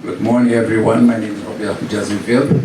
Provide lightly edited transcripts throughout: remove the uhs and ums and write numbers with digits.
Good morning, everyone. My name is Roberto de Azevedo.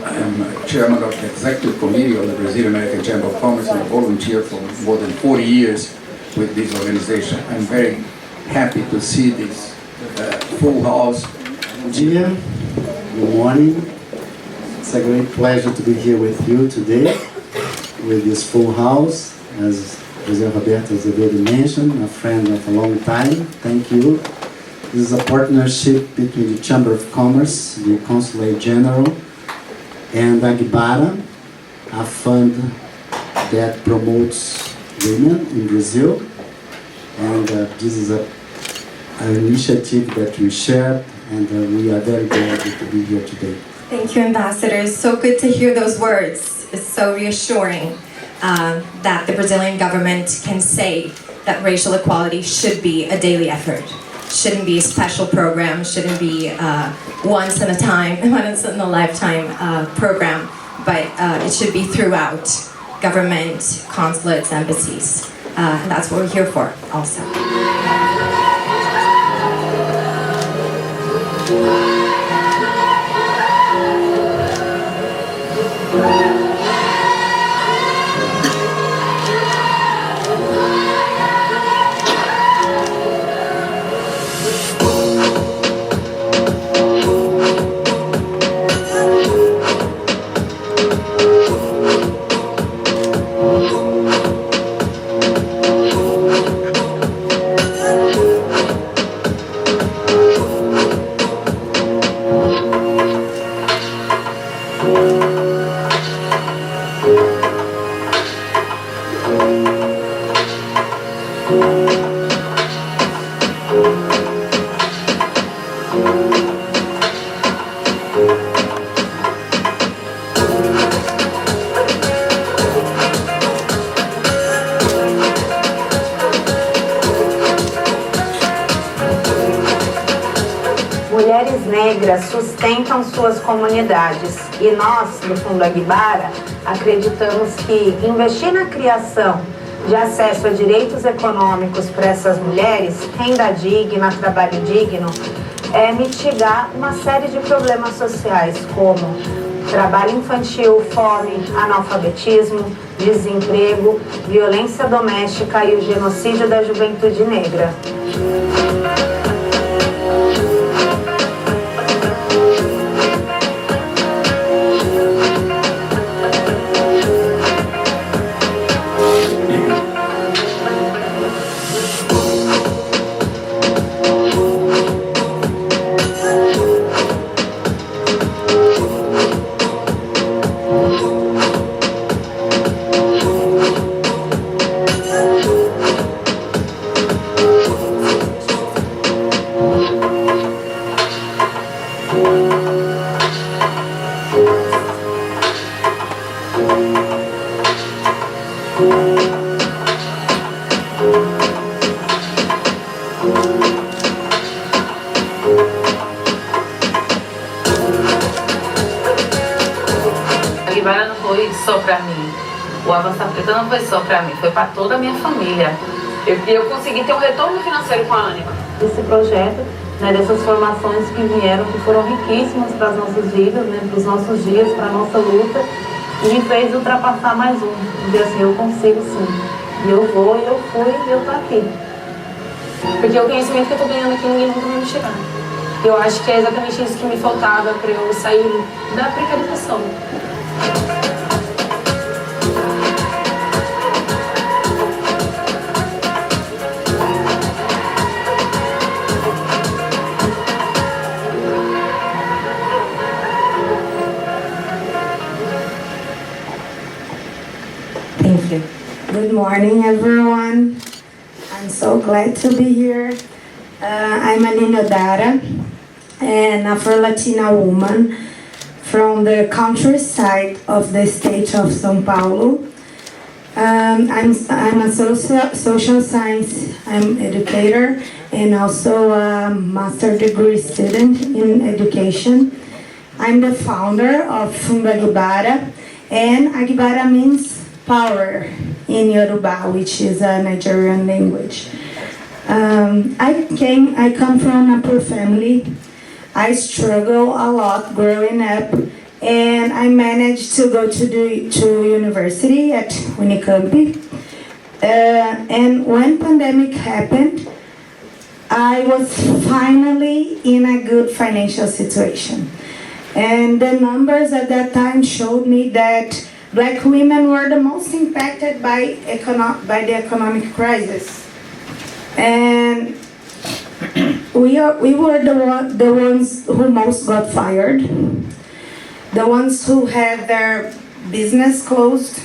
I am chairman of the executive committee of the Brazilian American Chamber of Commerce and a volunteer for more than 40 years with this organization. I'm very happy to see this full house. Bom dia, good morning. It's a great pleasure to be here with you today, with this full house. As José Roberto Azevedo mentioned, a friend of a long time. Thank you. This is a partnership between the Chamber of Commerce, the Consulate General, and Agbara, a fund that promotes women in Brazil. And this is an initiative that we share, and we are very glad to be here today. Thank you, Ambassador. It's so good to hear those words. It's so reassuring that the Brazilian government can say that racial equality should be a daily effort. Shouldn't be a special program, shouldn't be once in a lifetime program, but it should be throughout government, consulates, embassies. And that's what we're here for also. Mulheres negras sustentam suas comunidades e nós, do Fundo Agbara, acreditamos que investir na criação de acesso a direitos econômicos para essas mulheres, renda digna, trabalho digno, é mitigar uma série de problemas sociais como trabalho infantil, fome, analfabetismo, desemprego, violência doméstica e o genocídio da juventude negra. Agbara não foi só para mim, o Avançar Preta não foi só para mim, foi para toda a minha família. Eu consegui ter um retorno financeiro com a Aline. Esse projeto, dessas formações que vieram, que foram riquíssimas para as nossas vidas, para os nossos dias, para a nossa luta, e me fez ultrapassar mais um. Dizer assim, eu consigo sim. E eu vou, eu fui e eu tô aqui. Porque o conhecimento que eu tô ganhando aqui, ninguém nunca vai me tirar. Eu acho que é exatamente isso que me faltava para eu sair da precarização. Thank you. Good morning, everyone. I'm so glad to be here. I'm Aline Odara, an Afro-Latina woman from the countryside of the state of São Paulo. I'm a social science educator and also a master degree student in education. I'm the founder of Fundo Agbara, and Agbara means power in Yoruba, which is a Nigerian language. I come from a poor family. I struggled a lot growing up, and I managed to go to university at Unicamp. And when pandemic happened, I was finally in a good financial situation. And the numbers at that time showed me that Black women were the most impacted by the economic crisis. And we were the ones who most got fired, the ones who had their business closed,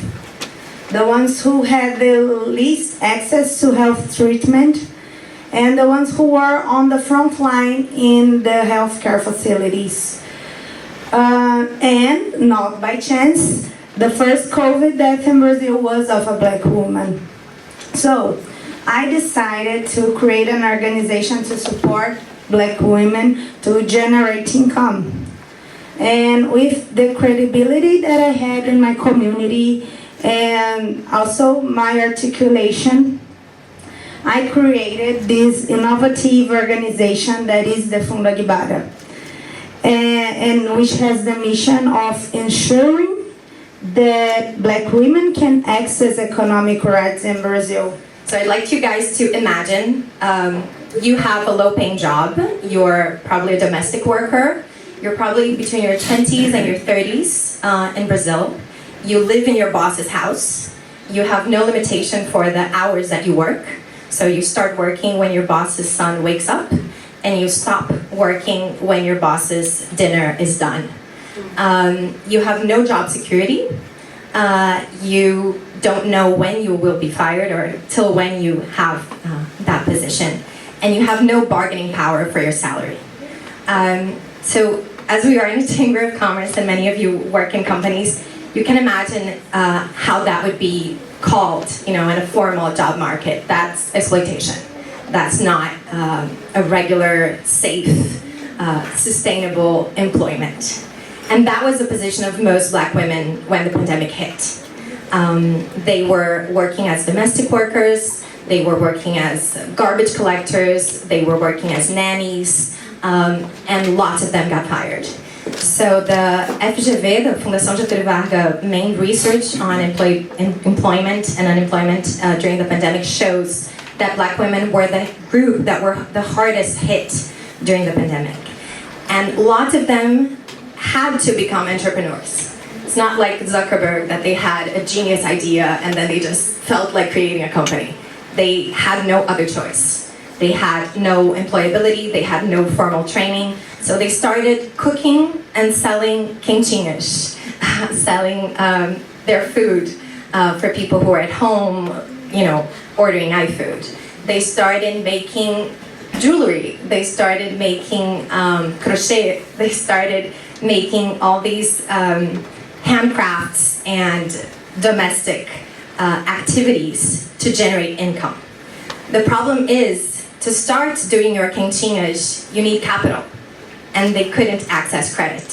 the ones who had the least access to health treatment, and the ones who were on the front line in the healthcare facilities. And not by chance, the first COVID death in Brazil was of a Black woman. So I decided to create an organization to support Black women to generate income. And with the credibility that I had in my community and also my articulation, I created this innovative organization that is the Fundo Agbara, and which has the mission of ensuring that Black women can access economic rights in Brazil. So I'd like you guys to imagine you have a low-paying job. You're probably a domestic worker. You're probably between your 20s and your 30s in Brazil. You live in your boss's house. You have no limitation for the hours that you work. So you start working when your boss's son wakes up, and you stop working when your boss's dinner is done. You have no job security. You don't know when you will be fired or till when you have that position. And you have no bargaining power for your salary. So as we are in the Chamber of Commerce and many of you work in companies, you can imagine how that would be called, in a formal job market. That's exploitation. That's not a regular, safe, sustainable employment. And that was the position of most Black women when the pandemic hit. They were working as domestic workers, they were working as garbage collectors, they were working as nannies, and lots of them got fired. So the FGV, the Fundação Getúlio Vargas main research on employment and unemployment during the pandemic shows that Black women were the group that were the hardest hit during the pandemic. And lots of them had to become entrepreneurs. It's not like Zuckerberg that they had a genius idea and then they just felt like creating a company. They had no other choice. They had no employability, they had no formal training. So they started cooking and selling quentinhas, selling their food for people who are at home, ordering iFood. They started making jewelry. They started making crochet. They started making all these handcrafts and domestic activities to generate income. The problem is, to start doing your quentinhas, you need capital, and they couldn't access credit.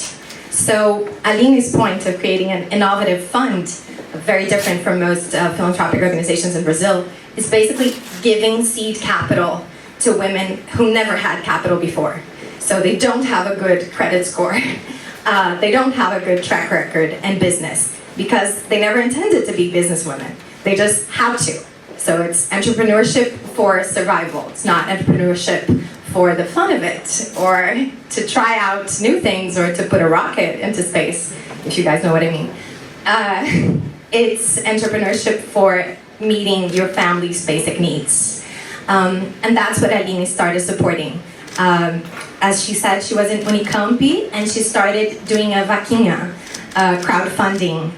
So Aline's point of creating an innovative fund, very different from most philanthropic organizations in Brazil, is basically giving seed capital to women who never had capital before. So they don't have a good credit score. They don't have a good track record in business because they never intended to be businesswomen. They just have to. So it's entrepreneurship for survival. It's not entrepreneurship for the fun of it, or to try out new things, or to put a rocket into space, if you guys know what I mean. It's entrepreneurship for meeting your family's basic needs. And that's what Aline started supporting. As she said, she was in Unicamp, and she started doing a vaquinha, crowdfunding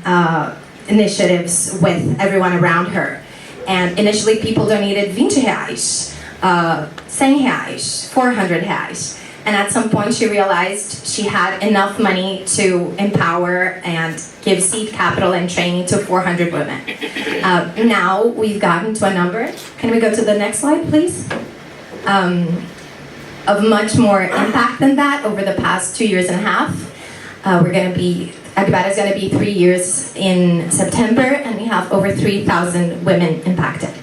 initiatives with everyone around her. And initially people donated 20 reais, 100 reais, 400 reais. And at some point she realized she had enough money to empower and give seed capital and training to 400 women. Now we've gotten to a number, can we go to the next slide please? Of much more impact than that over the past 2.5 years. Agbara is going to be 3 years in September, and we have over 3,000 women impacted.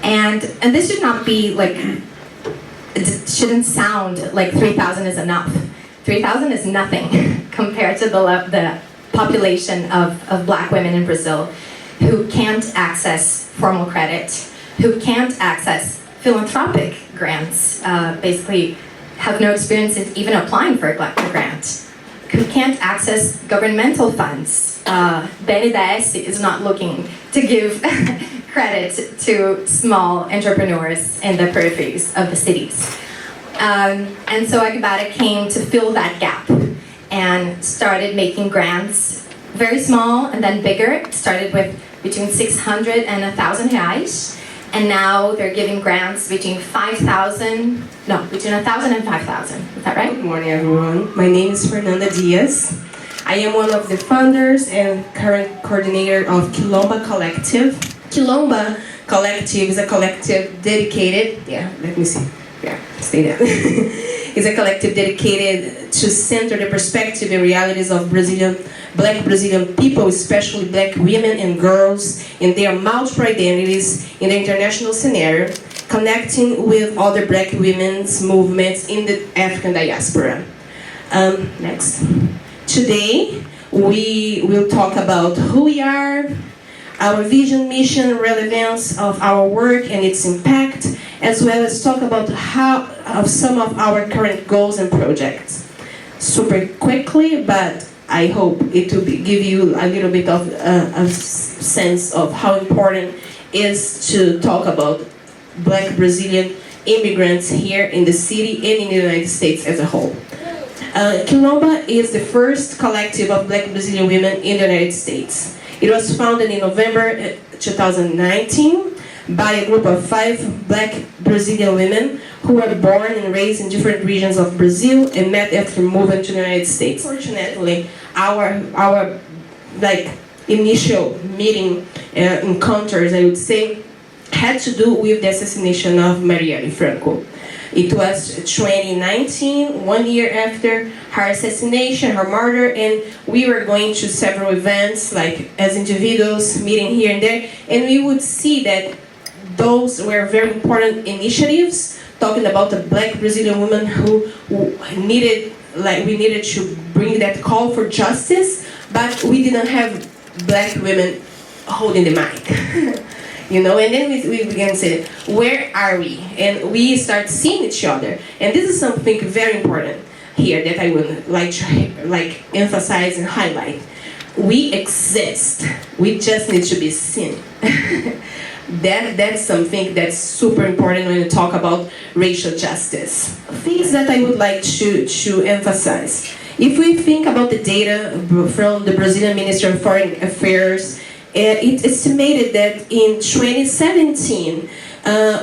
And this should not be like, it shouldn't sound like 3,000 is enough. 3,000 is nothing compared to the population of black women in Brazil who can't access formal credit, who can't access philanthropic grants, basically have no experience in even applying for a grant, who can't access governmental funds. BNDES is not looking to give credit to small entrepreneurs in the peripheries of the cities. And so Agbara came to fill that gap and started making grants, very small and then bigger. It started with between 600 and 1,000 reais. And now they're giving grants between 1,000 and 5,000. Is that right? Good morning, everyone. My name is Fernanda Diaz. I am one of the founders and current coordinator of Kilomba Collective. Kilomba Collective is a collective dedicated, stay there. It's a collective dedicated to center the perspective and realities of Black Brazilian people, especially Black women and girls, in their multiple identities in the international scenario, connecting with other Black women's movements in the African diaspora. Next. Today, we will talk about who we are, our vision, mission, relevance of our work and its impact, as well as talk about some of our current goals and projects. Super quickly, but I hope it will give you a little bit of a sense of how important it is to talk about Black Brazilian immigrants here in the city and in the United States as a whole. Kilomba is the first collective of Black Brazilian women in the United States. It was founded in November 2019 by a group of 5 Black Brazilian women who were born and raised in different regions of Brazil and met after moving to the United States. Fortunately, our initial meeting encounters, I would say, had to do with the assassination of Marielle Franco. It was 2019, 1 year after her assassination, her murder, and we were going to several events, like as individuals, meeting here and there, and we would see that those were very important initiatives, talking about the Black Brazilian woman who needed, we needed to bring that call for justice, but we didn't have Black women holding the mic. And then we began to say, where are we? And we start seeing each other. And this is something very important here that I would like to emphasize and highlight. We exist. We just need to be seen. That's something that's super important when you talk about racial justice. Things that I would like to emphasize. If we think about the data from the Brazilian Ministry of Foreign Affairs, it estimated that in 2017,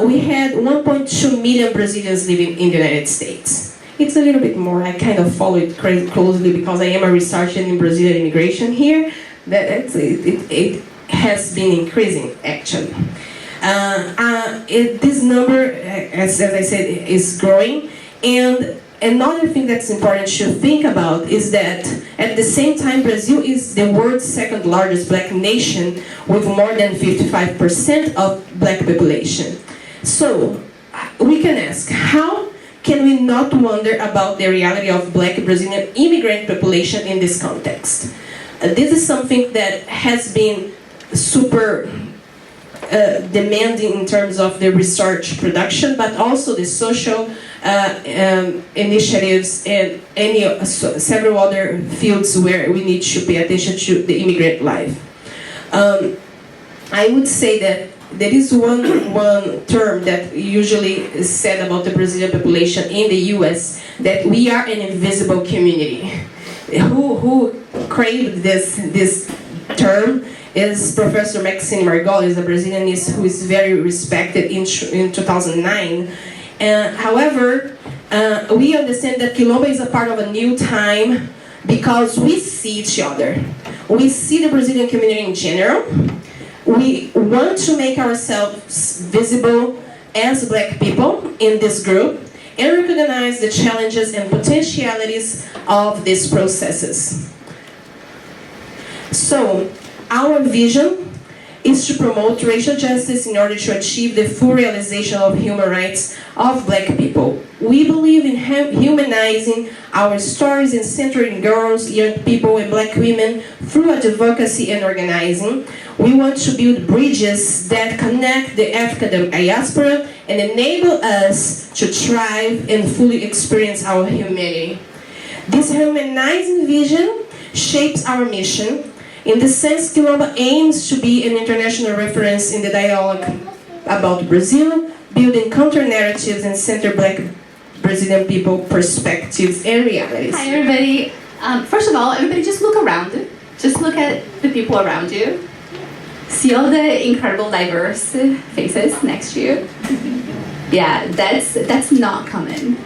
we had 1.2 million Brazilians living in the United States. It's a little bit more. I kind of follow it closely because I am a researcher in Brazilian immigration here. It has been increasing, actually. This number, as I said, is growing. And another thing that's important to think about is that at the same time, Brazil is the world's second largest Black nation with more than 55% of Black population. So we can ask, how can we not wonder about the reality of Black Brazilian immigrant population in this context? This is something that has been super demanding in terms of the research production, but also the social initiatives and several other fields where we need to pay attention to the immigrant life. I would say that there is one term that usually is said about the Brazilian population in the US, that we are an invisible community. Who created this term is Professor Maxine Margolis, a Brazilianist who is very respected in 2009. However, we understand that Kilomba is a part of a new time because we see each other. We see the Brazilian community in general. We want to make ourselves visible as Black people in this group and recognize the challenges and potentialities of these processes. So, our vision is to promote racial justice in order to achieve the full realization of human rights of Black people. We believe in humanizing our stories and centering girls, young people, and Black women through advocacy and organizing. We want to build bridges that connect the African diaspora and enable us to thrive and fully experience our humanity. This humanizing vision shapes our mission. In this sense, Kilomba aims to be an international reference in the dialogue about Brazil, building counter-narratives and center Black Brazilian people perspectives and realities. Hi everybody. First of all, everybody just look around. Just look at the people around you. See all the incredible diverse faces next to you. Yeah, that's not common.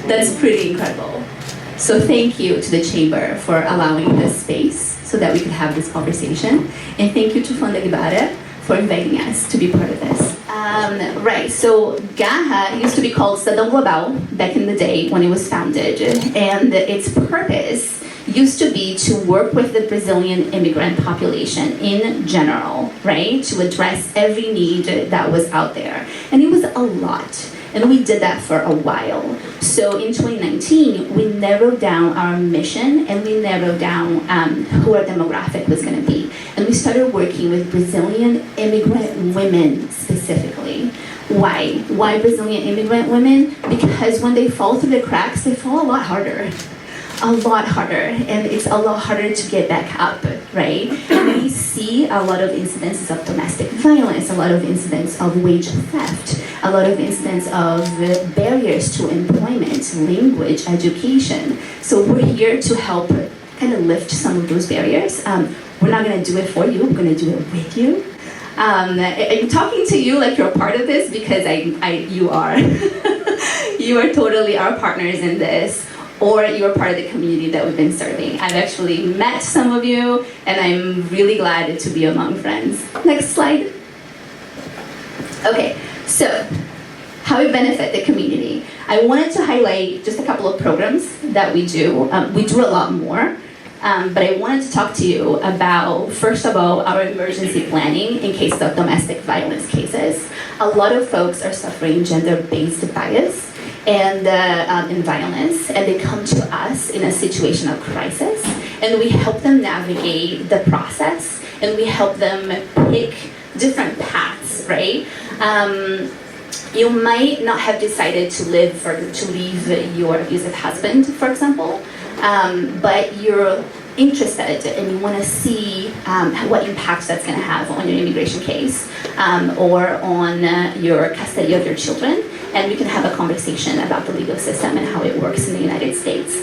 That's pretty incredible. So thank you to the Chamber for allowing this space so that we could have this conversation. And thank you to Fundo Agbara for inviting us to be part of this. Right, so Garra used to be called Cidadão Global back in the day when it was founded. And its purpose used to be to work with the Brazilian immigrant population in general, right? To address every need that was out there. And it was a lot. And we did that for a while. So in 2019, we narrowed down our mission and we narrowed down who our demographic was going to be. And we started working with Brazilian immigrant women specifically. Why? Why Brazilian immigrant women? Because when they fall through the cracks, they fall a lot harder. A lot harder, and it's a lot harder to get back up, right? And we see a lot of incidences of domestic violence, a lot of incidents of wage theft, a lot of incidents of barriers to employment, language, education. So we're here to help kind of lift some of those barriers. We're not going to do it for you, we're going to do it with you. I'm talking to you like you're a part of this because you are. You are totally our partners in this. Or you're part of the community that we've been serving. I've actually met some of you, and I'm really glad to be among friends. Next slide. Okay, so how we benefit the community. I wanted to highlight just a couple of programs that we do. We do a lot more, but I wanted to talk to you about, first of all, our emergency planning in case of domestic violence cases. A lot of folks are suffering gender-based bias and violence, and they come to us in a situation of crisis, and we help them navigate the process, and we help them pick different paths, right? You might not have decided to leave your abusive husband, for example, but you're interested and you want to see what impacts that's going to have on your immigration case or on your custody of your children, and we can have a conversation about the legal system and how it works in the United States.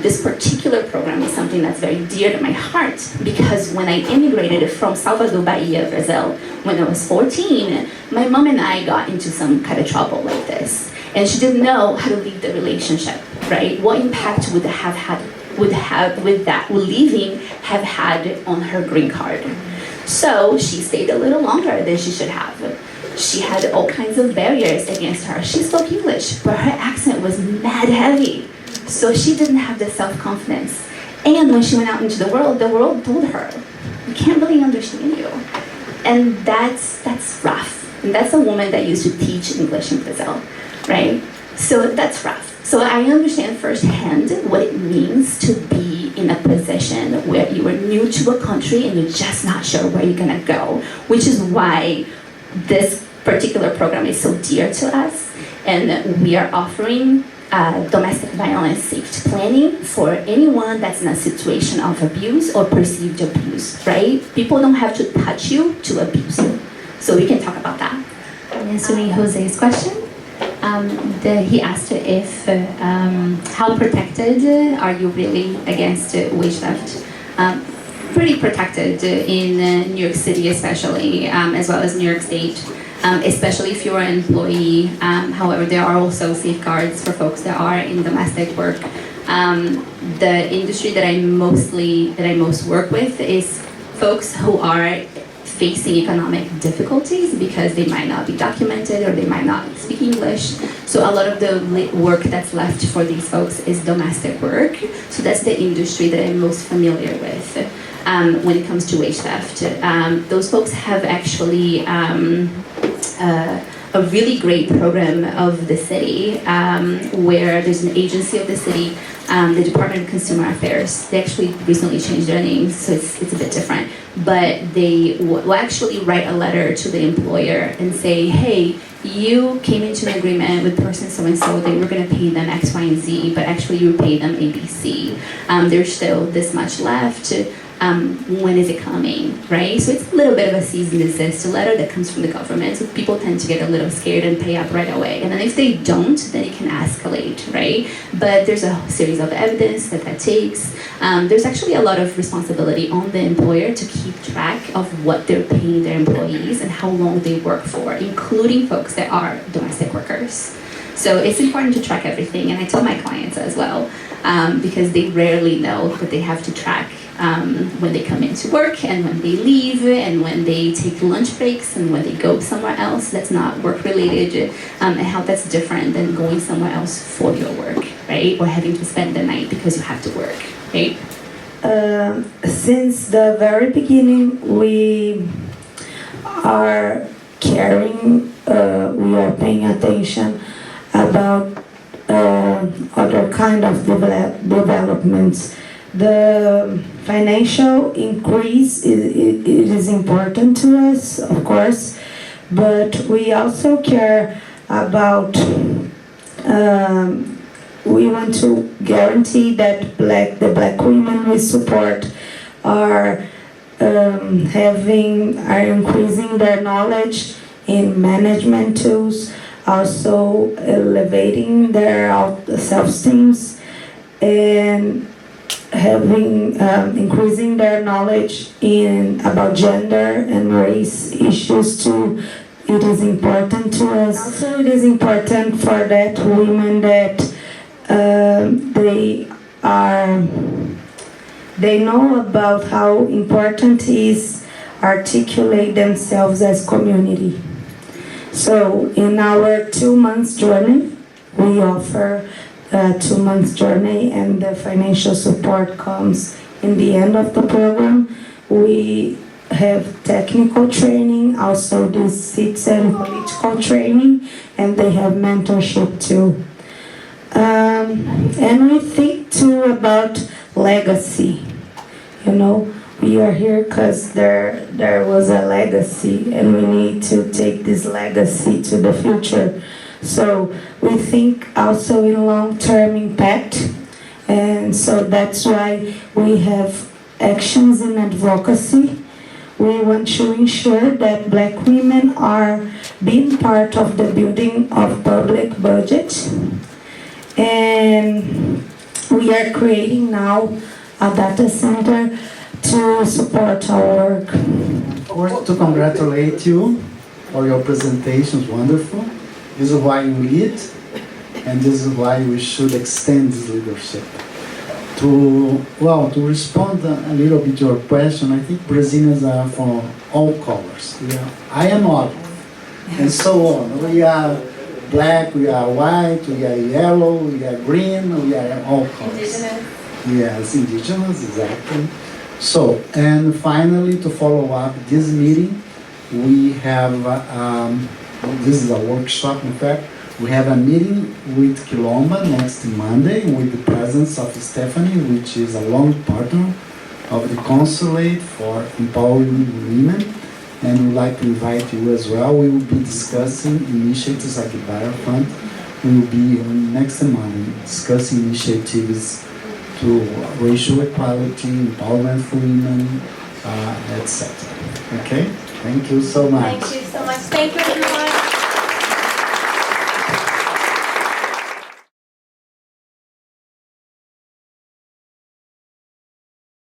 This particular program is something that's very dear to my heart because when I immigrated from Salvador, Bahia, Brazil, when I was 14, my mom and I got into some kind of trouble like this. And she didn't know how to leave the relationship, right? What impact would leaving have had on her green card? So she stayed a little longer than she should have. She had all kinds of barriers against her. She spoke English, but her accent was mad heavy. So she didn't have the self-confidence. And when she went out into the world told her, we can't really understand you. And that's rough. And that's a woman that used to teach English in Brazil, right? So that's rough. So I understand firsthand what it means to be in a position where you are new to a country and you're just not sure where you're gonna go, which is why this particular program is so dear to us. And we are offering domestic violence safety planning for anyone that's in a situation of abuse or perceived abuse, right? People don't have to touch you to abuse you. So we can talk about that. Answering Jose's question, he asked if how protected are you really against wage theft? Pretty protected in New York City especially, as well as New York State, especially if you're an employee. However, there are also safeguards for folks that are in domestic work. The industry that I most work with is folks who are facing economic difficulties because they might not be documented or they might not speak English. So a lot of the work that's left for these folks is domestic work. So that's the industry that I'm most familiar with. when it comes to wage theft. Those folks have actually a really great program of the city where there's an agency of the city, the Department of Consumer Affairs. They actually recently changed their name, so it's a bit different. But they will actually write a letter to the employer and say, hey, you came into an agreement with person so-and-so that you were going to pay them X, Y, and Z, but actually you pay them A, B, C. There's still this much left. When is it coming, right? So it's a little bit of a cease and desist letter that comes from the government. So people tend to get a little scared and pay up right away. And then if they don't, then it can escalate, right? But there's a series of evidence that takes. There's actually a lot of responsibility on the employer to keep track of what they're paying their employees and how long they work for, including folks that are domestic workers. So it's important to track everything, and I tell my clients as well, because they rarely know that they have to track when they come into work and when they leave and when they take lunch breaks and when they go somewhere else that's not work related, and how that's different than going somewhere else for your work, right? Or having to spend the night because you have to work, right? Since the very beginning, we are caring, we are paying attention about other kind of developments. The financial increase it is important to us, of course, but we also care about, we want to guarantee that the black women we support are increasing their knowledge in management tools, also elevating their self-esteem, and increasing their knowledge about gender and race issues too. It is important to us. Also, it is important for that women that they know about how important it is articulate themselves as community. So in our 2 months journey, we offer a 2 months journey, and the financial support comes in the end of the program. We have technical training, also the citizen political training, and they have mentorship too. And we think too about legacy. You know, we are here because there was a legacy, and we need to take this legacy to the future. So we think also in long-term impact, and so that's why we have actions in advocacy. We want to ensure that black women are being part of the building of public budget, and we are creating now a data center to support our work. Of course, to congratulate you for your presentations, wonderful. This is why you lead, and this is why we should extend this leadership. To respond a little bit to your question, I think Brazilians are from all colors. I am olive, and so on. We are black, we are white, we are yellow, we are green, we are all colors. Indigenous. Yes, indigenous, exactly. So, and finally, to follow up this meeting, we have, this is a workshop, in fact, we have a meeting with Kilomba next Monday with the presence of Stephanie, which is a long partner of the Consulate for empowering women, and we'd like to invite you as well. We will be discussing initiatives like the Agbara Fund. We will be on next Monday discussing initiatives to racial equality, empowerment for women, etc. Okay? Thank you so much. Thank you so much. Thank you, everyone.